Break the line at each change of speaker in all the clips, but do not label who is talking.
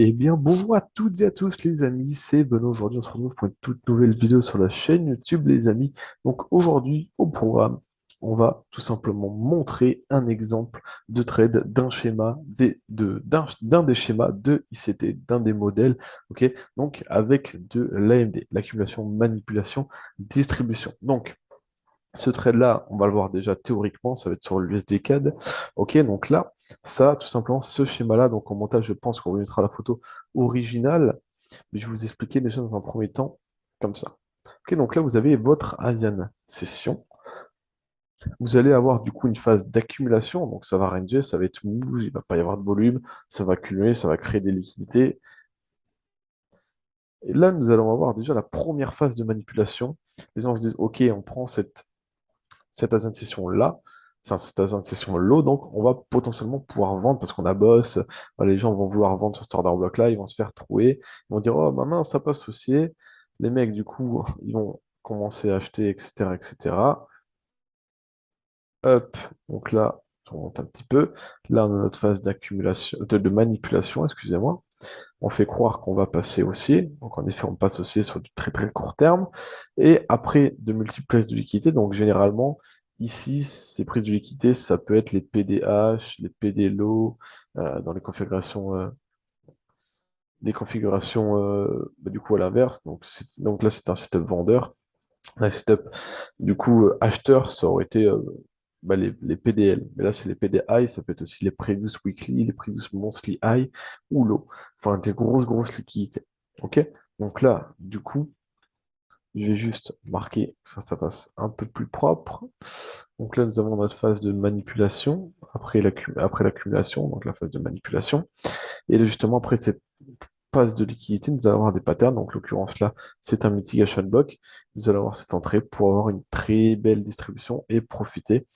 Eh bien, bonjour à toutes et à tous les amis, c'est Benoît. Aujourd'hui, on se retrouve pour une toute nouvelle vidéo sur la chaîne YouTube, les amis. Donc aujourd'hui, au programme, on va tout simplement montrer un exemple de trade d'un schéma, d'un des schémas de ICT, d'un des modèles, ok? Donc avec de l'AMD, l'accumulation, manipulation, distribution. Donc, ce trade-là, on va le voir déjà théoriquement, ça va être sur l'USD CAD. Ok, donc là, ça, tout simplement, ce schéma-là, donc en montage, je pense qu'on remettra la photo originale, mais je vais vous expliquer déjà dans un premier temps, comme ça. Ok, donc là, vous avez votre Asian session. Vous allez avoir du coup une phase d'accumulation, donc ça va ranger, ça va être mou, il ne va pas y avoir de volume, ça va accumuler, ça va créer des liquidités. Et là, nous allons avoir déjà la première phase de manipulation. Les gens se disent, OK, on prend cette Asian session-là, c'est cette Asian session low, donc on va potentiellement pouvoir vendre parce qu'on a boss, les gens vont vouloir vendre sur cet order block-là, ils vont se faire trouer, ils vont dire, oh, ma main, ça peut associer. Les mecs, du coup, ils vont commencer à acheter, etc., etc. Hop, donc là, je remonte un petit peu. Là, on a notre phase d'accumulation, de manipulation, excusez-moi. On fait croire qu'on va passer haussier. Donc, en effet, on passe haussier sur du très très court terme. Et après de multiples prises de liquidité, donc généralement, ici, ces prises de liquidité, ça peut être les PDH, les PDLO, dans les configurations du coup à l'inverse. Donc là, c'est un setup vendeur. Un setup du coup acheteur, ça aurait été les PDL. Mais là, c'est les PDI, ça peut être aussi les Previous Weekly, les Previous Monthly High ou low. Enfin, des grosses liquidités. OK? Donc là, du coup, je vais juste marquer que ça passe un peu plus propre. Donc là, nous avons notre phase de manipulation après l'accumulation, donc la phase de manipulation. Et là, justement, après cette phase de liquidité, nous allons avoir des patterns. Donc, en l'occurrence, là, c'est un mitigation block. Nous allons avoir cette entrée pour avoir une très belle distribution et profiter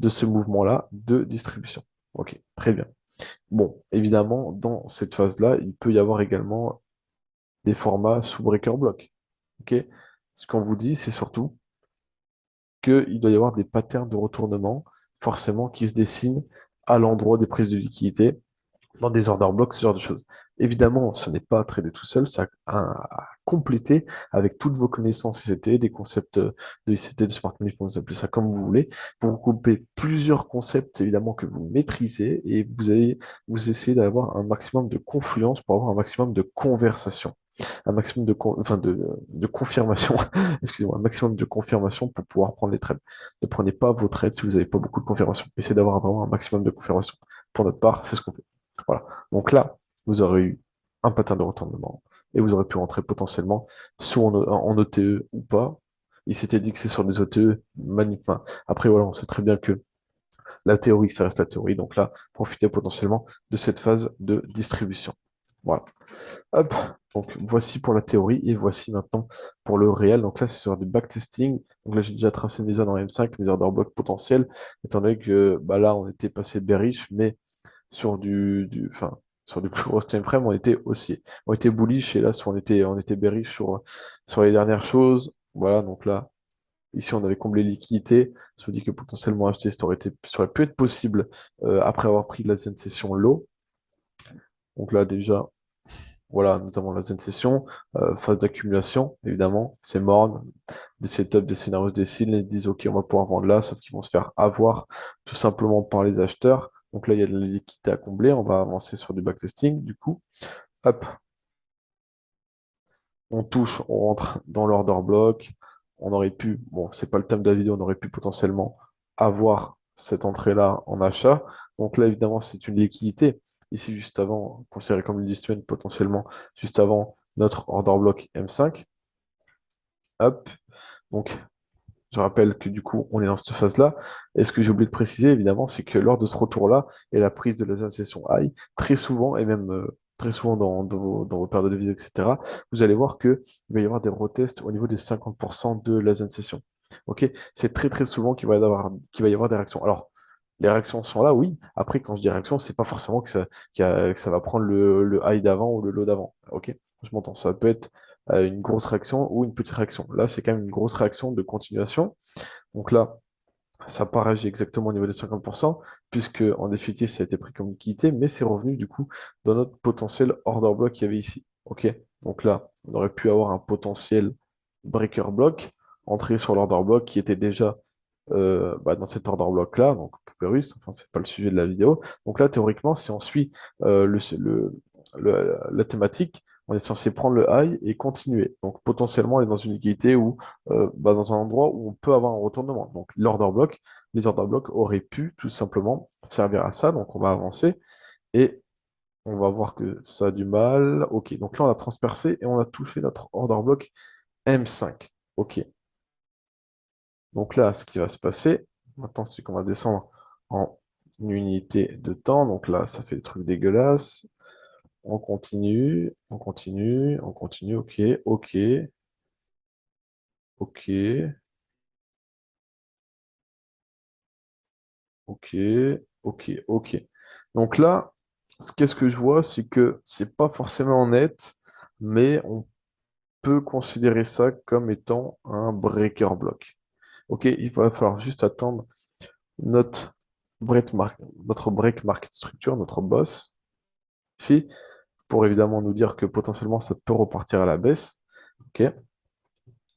de ce mouvement-là de distribution. Ok, très bien. Bon, évidemment, dans cette phase-là, il peut y avoir également des formats sous breaker block. Ok, ce qu'on vous dit, c'est surtout qu'il doit y avoir des patterns de retournement, forcément, qui se dessinent à l'endroit des prises de liquidité dans des order blocks, ce genre de choses. Évidemment, ce n'est pas à trader tout seul, c'est à compléter avec toutes vos connaissances ICT, des concepts de ICT, de smart money, vous appelez ça comme vous voulez. Vous regroupez plusieurs concepts, évidemment, que vous maîtrisez et vous essayez d'avoir un maximum de confluence pour avoir un maximum de conversation. Un maximum de confirmation, excusez-moi, un maximum de confirmation pour pouvoir prendre les trades. Ne prenez pas vos trades si vous n'avez pas beaucoup de confirmation. Essayez d'avoir vraiment un maximum de confirmation. Pour notre part, c'est ce qu'on fait. Voilà. Donc là, vous aurez eu un pattern de retournement et vous aurez pu rentrer potentiellement soit en OTE ou pas. Il s'était dit que c'est sur des OTE enfin, après, voilà, on sait très bien que la théorie, ça reste la théorie. Donc là, profitez potentiellement de cette phase de distribution. Voilà. Hop. Donc voici pour la théorie et voici maintenant pour le réel. Donc là, c'est sur du backtesting. Donc là, j'ai déjà tracé mes zones en M5, mes order blocs potentiels, étant donné que bah là, on était passé bearish, mais sur enfin, sur du plus gros time frame, on était haussier. On était bullish et là, on était bearish sur les dernières choses. Voilà, donc là, ici, on avait comblé les liquidités. Je me dis que potentiellement acheter, ça aurait pu être possible après avoir pris la zen session low. Donc là, déjà, voilà, nous avons la zen session, phase d'accumulation, évidemment, c'est morne, des setups, des scénarios se dessinent, ils disent ok, on va pouvoir vendre là, sauf qu'ils vont se faire avoir tout simplement par les acheteurs. Donc là, il y a de la liquidité à combler, on va avancer sur du backtesting, du coup, hop, on touche, on rentre dans l'order block, on aurait pu, bon, c'est pas le thème de la vidéo, on aurait pu potentiellement avoir cette entrée-là en achat. Donc là, évidemment, c'est une liquidité. Ici, juste avant, considéré comme une semaine potentiellement, juste avant notre order block M5. Hop. Donc, je rappelle que du coup, on est dans cette phase-là. Et ce que j'ai oublié de préciser, évidemment, c'est que lors de ce retour-là et la prise de la session high, très souvent, et même très souvent dans vos paires de devises, etc., vous allez voir qu'il va y avoir des retests au niveau des 50% de la session. Ok? C'est très très souvent qu'il va y avoir des réactions. Alors, les réactions sont là, oui. Après, quand je dis réaction, c'est pas forcément que ça va prendre le high d'avant ou le low d'avant. Ok? Je m'entends. Ça peut être une grosse réaction ou une petite réaction. Là, c'est quand même une grosse réaction de continuation. Donc là, Ça n'a pas réagi exactement au niveau des 50%, puisque en définitive, ça a été pris comme liquidité, mais c'est revenu du coup dans notre potentiel order block qu'il y avait ici. OK? Donc là, on aurait pu avoir un potentiel breaker block, entrer sur l'order block qui était déjà dans cet order block-là, donc poupée russe, enfin, c'est pas le sujet de la vidéo. Donc là, théoriquement, si on suit la thématique, on est censé prendre le high et continuer. Donc potentiellement aller dans une liquidité ou dans un endroit où on peut avoir un retournement. Donc l'order block, les order blocks auraient pu tout simplement servir à ça. Donc on va avancer et on va voir que ça a du mal. Ok, donc là on a transpercé et on a touché notre order block M5. Ok, donc là ce qui va se passer, maintenant c'est qu'on va descendre en unité de temps. Donc là ça fait des trucs dégueulasses. On continue, on continue, on continue. Ok, ok, ok, ok, ok, ok. Donc là, qu'est-ce que je vois, c'est que c'est pas forcément net, mais on peut considérer ça comme étant un breaker block. Ok, il va falloir juste attendre notre notre break market structure, notre boss, ici, pour évidemment nous dire que potentiellement ça peut repartir à la baisse. Ok,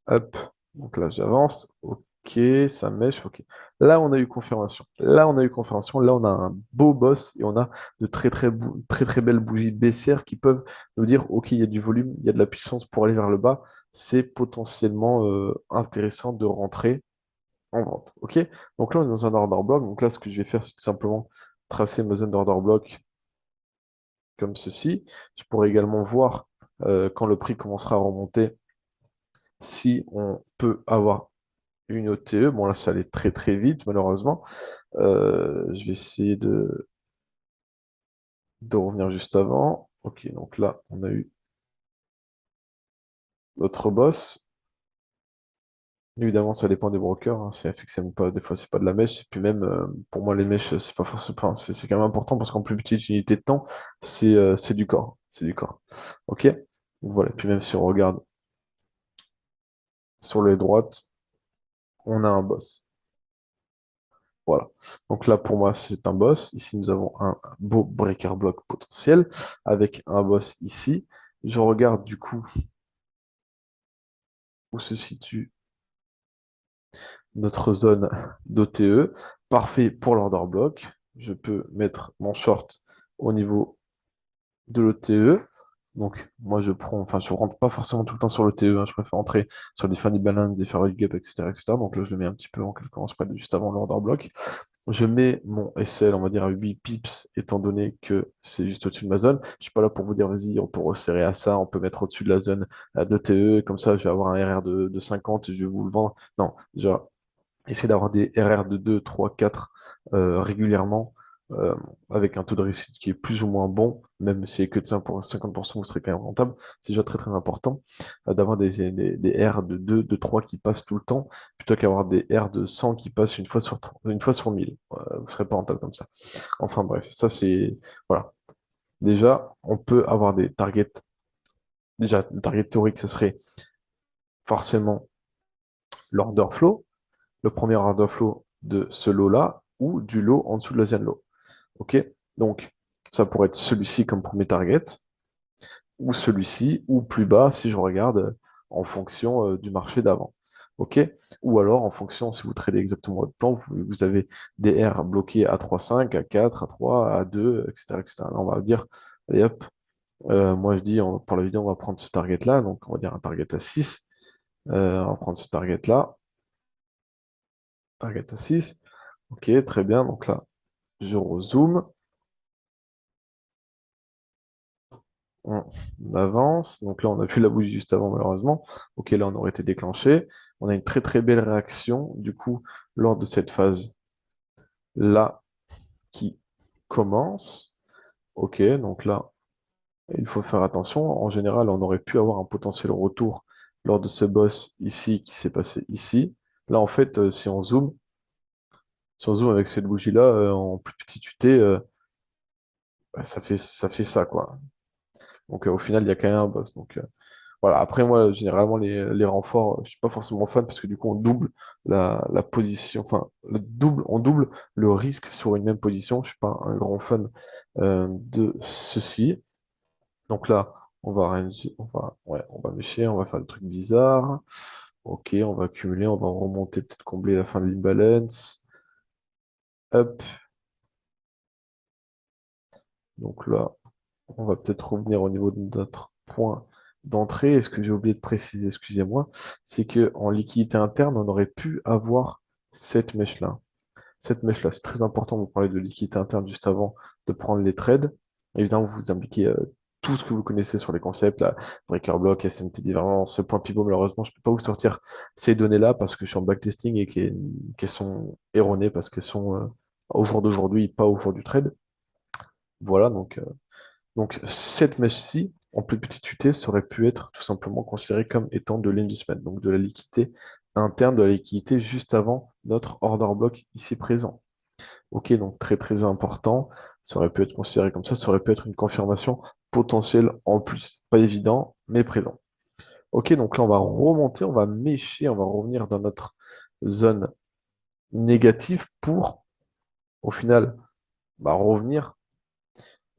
hop, donc là j'avance. Ok, ça mèche. Ok. Là on a eu confirmation. Là on a eu confirmation. Là on a un beau boss et on a de très très belles bougies baissières qui peuvent nous dire ok, il y a du volume, il y a de la puissance pour aller vers le bas. C'est potentiellement intéressant de rentrer en vente. Ok. Donc là on est dans un order block. Donc là ce que je vais faire c'est tout simplement tracer mes zones d'order block comme ceci. Je pourrais également voir quand le prix commencera à remonter si on peut avoir une OTE. Bon, là, ça allait très très vite, malheureusement. Je vais essayer de revenir juste avant. Ok, donc là, on a eu notre boss. Évidemment, ça dépend des brokers, hein. C'est FXM ou pas. Des fois, c'est pas de la mèche. Et puis même, pour moi, les mèches, c'est pas forcément. Enfin, c'est quand même important parce qu'en plus petite unité de temps, c'est du corps. C'est du corps. Ok? Donc voilà. Puis même si on regarde sur les droites, on a un boss. Voilà. Donc là, pour moi, c'est un boss. Ici, nous avons un beau breaker block potentiel avec un boss ici. Je regarde du coup où se situe notre zone d'OTE. Parfait pour l'order block. Je peux mettre mon short au niveau de l'OTE. Donc, moi, enfin, je rentre pas forcément tout le temps sur l'OTE, hein. Je préfère entrer sur des funny balance, des fair gap, etc., etc. Donc là, je le mets un petit peu en quelque sorte juste avant l'order block. Je mets mon SL, on va dire, à 8 pips, étant donné que c'est juste au-dessus de ma zone. Je suis pas là pour vous dire, vas-y, on peut resserrer à ça, on peut mettre au-dessus de la zone de TE, comme ça, je vais avoir un RR de 50 et je vais vous le vendre. Non, déjà, essayez d'avoir des RR de 2, 3, 4 régulièrement, euh, avec un taux de réussite qui est plus ou moins bon, même si c'est que de 50%, vous serez quand même rentable. C'est déjà très très important d'avoir des R de 2, de 3 qui passent tout le temps, plutôt qu'avoir des R de 100 qui passent une fois sur 1000. Vous ne serez pas rentable comme ça. Enfin bref, ça c'est... Voilà. Déjà, on peut avoir des targets. Déjà, le target théorique, ce serait forcément l'order flow, le premier order flow de ce lot-là ou du lot en dessous de la lot. OK? Donc, ça pourrait être celui-ci comme premier target ou celui-ci ou plus bas si je regarde en fonction du marché d'avant. OK? Ou alors en fonction, si vous tradez exactement votre plan, vous avez des R bloqués à 3,5, à 4, à 3, à 2, etc., etc. Là, on va dire, allez hop, moi je dis pour la vidéo, on va prendre ce target-là, donc on va dire un target à 6. On va prendre ce target-là, target à 6. Ok, très bien. Donc là, je rezoome. On avance. Donc là, on a vu la bougie juste avant, malheureusement. Ok, là, on aurait été déclenché. On a une très très belle réaction, du coup, lors de cette phase-là qui commence. Ok, donc là, il faut faire attention. En général, on aurait pu avoir un potentiel retour lors de ce boss ici qui s'est passé ici. Là, en fait, si on zoome avec cette bougie-là, en plus petit UT, bah, ça fait ça, quoi. Donc au final, il y a quand même un boss. Donc Voilà. Après, moi, généralement, les renforts, je suis pas forcément fan parce que du coup, on double la position, enfin, on double le risque sur une même position. Je suis pas un grand fan de ceci. Donc là, on va mécher, on va faire des trucs bizarres. Ok, on va accumuler, on va remonter, peut-être combler la fin de l'imbalance. Hop. Donc là, on va peut-être revenir au niveau de notre point d'entrée. Et ce que j'ai oublié de préciser, excusez-moi, c'est que en liquidité interne, on aurait pu avoir cette mèche-là. Cette mèche-là, c'est très important. Vous parlez de liquidité interne juste avant de prendre les trades. Évidemment, vous impliquez tout ce que vous connaissez sur les concepts, la breaker block, SMT divergence, ce point pivot. Malheureusement, je ne peux pas vous sortir ces données-là parce que je suis en backtesting et qu'elles sont erronées parce qu'elles sont au jour d'aujourd'hui, pas au jour du trade. Voilà, donc cette mèche-ci, en plus petite UT, ça aurait pu être tout simplement considérée comme étant de l'inducement, donc de la liquidité interne, de la liquidité juste avant notre order block ici présent. Ok, donc très très important, ça aurait pu être considéré comme ça aurait pu être une confirmation potentielle en plus. Pas évident, mais présent. Ok, donc là on va remonter, on va mécher, on va revenir dans notre zone négative pour, au final, revenir.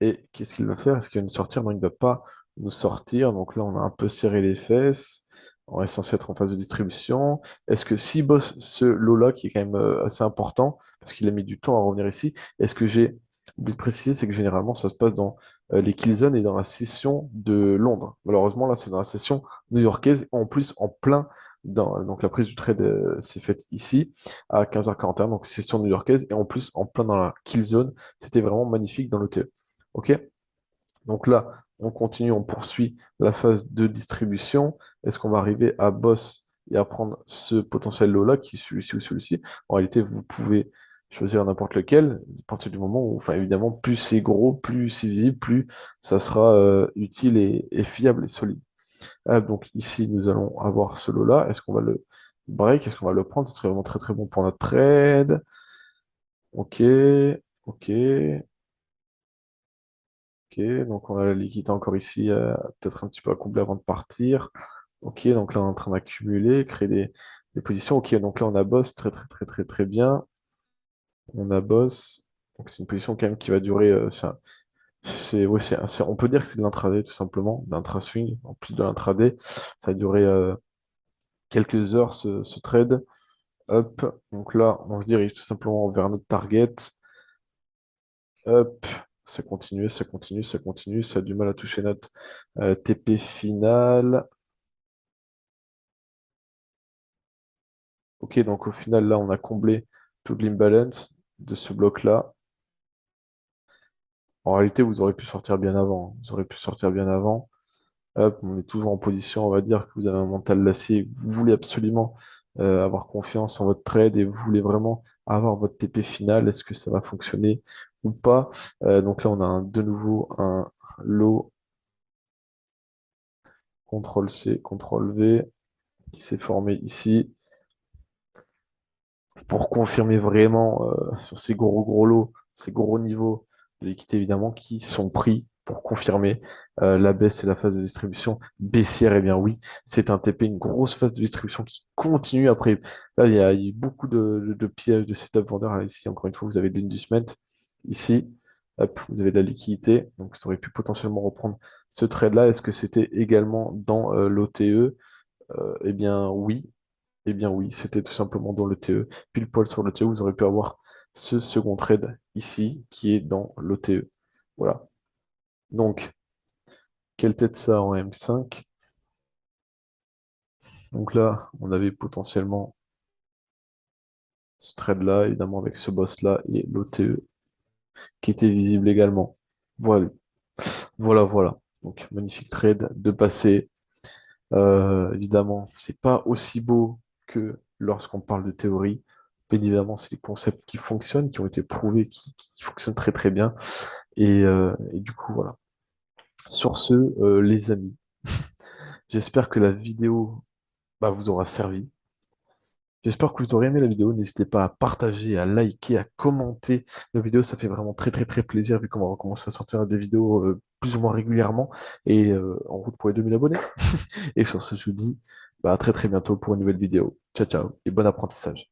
Et qu'est-ce qu'il va faire? Est-ce qu'il va nous sortir? Non, il ne va pas nous sortir. Donc là, on a un peu serré les fesses. On est censé être en phase de distribution. Est-ce que s'il bosse ce lot-là, qui est quand même assez important, parce qu'il a mis du temps à revenir ici, est-ce que j'ai oublié de préciser, c'est que généralement, ça se passe dans les kill zones et dans la session de Londres. Malheureusement, là, c'est dans la session new-yorkaise, en plus en plein donc la prise du trade s'est faite ici à 15h41, donc session new-yorkaise, et en plus en plein dans la kill zone. C'était vraiment magnifique dans l'OTE. OK? Donc là, on continue, on poursuit la phase de distribution. Est-ce qu'on va arriver à boss et à prendre ce potentiel lot-là, qui est celui-ci ou celui-ci? En réalité, vous pouvez choisir n'importe lequel, à partir du moment où, enfin évidemment, plus c'est gros, plus c'est visible, plus ça sera utile et fiable et solide. Donc ici, nous allons avoir ce lot-là. Est-ce qu'on va le break? Est-ce qu'on va le prendre? Ce serait vraiment très très bon pour notre trade. Ok, ok. Ok, donc on a la liquidité encore ici, peut-être un petit peu à combler avant de partir. Ok, donc là on est en train d'accumuler, créer des positions. Ok, donc là on a boss, très très très très très bien. On a boss, donc c'est une position quand même qui va durer. Ouais, on peut dire que c'est de l'intraday tout simplement, d'intra-swing, en plus de l'intraday. Ça a duré quelques heures ce trade. Hop, donc là on se dirige tout simplement vers notre target. Hop, ça continue, ça continue, ça continue. Ça a du mal à toucher notre TP final. Ok, donc au final, là, on a comblé toute l'imbalance de ce bloc-là. En réalité, vous aurez pu sortir bien avant, hein. Vous aurez pu sortir bien avant. Hop, on est toujours en position, on va dire que vous avez un mental d'acier. Vous voulez absolument avoir confiance en votre trade et vous voulez vraiment avoir votre TP final. Est-ce que ça va fonctionner ou pas? Donc là, on a de nouveau un lot CTRL-C, CTRL-V qui s'est formé ici pour confirmer vraiment sur ces gros gros lots, ces gros niveaux de l'équité évidemment qui sont pris pour confirmer la baisse et la phase de distribution baissière. Eh bien oui, c'est un TP, une grosse phase de distribution qui continue. Après, là, il y a eu beaucoup de pièges de setup vendeur. Là, ici, encore une fois, vous avez de l'inducement. Ici, hop, vous avez de la liquidité. Donc, ça aurait pu potentiellement reprendre ce trade-là. Est-ce que c'était également dans l'OTE? Eh bien oui, eh bien oui, c'était tout simplement dans le TE. Pile poil sur le TE, vous aurez pu avoir ce second trade ici qui est dans le TE. Voilà. Donc, quelle tête ça en M5? Donc là, on avait potentiellement ce trade-là, évidemment avec ce boss-là et l'OTE qui était visible également. Voilà, voilà, voilà. Donc, magnifique trade de passer. Évidemment, c'est pas aussi beau que lorsqu'on parle de théorie. Bien évidemment, c'est des concepts qui fonctionnent, qui ont été prouvés, qui fonctionnent très très bien. Et du coup, voilà. Sur ce, les amis, j'espère que la vidéo vous aura servi. J'espère que vous aurez aimé la vidéo. N'hésitez pas à partager, à liker, à commenter la vidéo. Ça fait vraiment très très très plaisir vu qu'on va recommencer à sortir des vidéos plus ou moins régulièrement et en route pour les 2000 abonnés. Et sur ce, je vous dis bah, à très très bientôt pour une nouvelle vidéo. Ciao ciao et bon apprentissage.